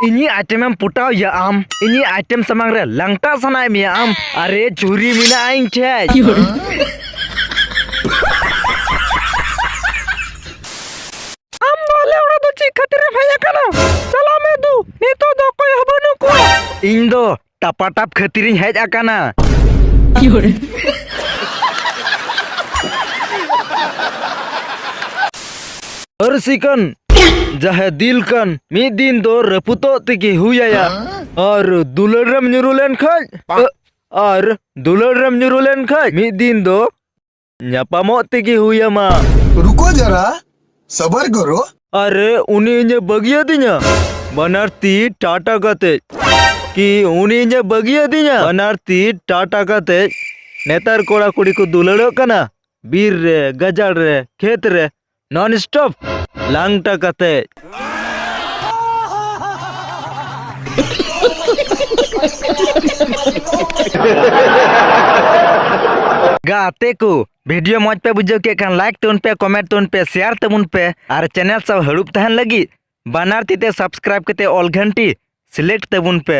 Ini item yang putau ya am. Ini item samang re langta sanai mi am. Are curi mina aing cai. Am boleh orang tu cik khatir bhaiya kana. Salam edu. Nito do koi habanu ko. Ing do tapatap khatirin hej akana. Arsikan jahe dil kan mid din do raputo tegi huyaya ar dularram nyurulen khai ar dularram nyurulen khai mid din do nyapamo tegi huyama. रुको जरा सबर करो अरे उन्हें इन्हें बगिया दिया बनारती टाटा कते कि उन्हें इन्हें बगिया दिया बनारती टाटा कते नेतार कोड़ा कुड़ी को दुलड़ो कना बीर रे गजल रे खेत रे नॉन स्टॉप लांगटा कते गाते को वीडियो मौज पे बुझो के खान लाइक तुन पे कमेंट तुन पे शेयर तमुन पे और चैनल सब हड़ुप तहन लगी बनार तीते सब्सक्राइब करते ऑल घंटी सिलेक्ट तमुन पे।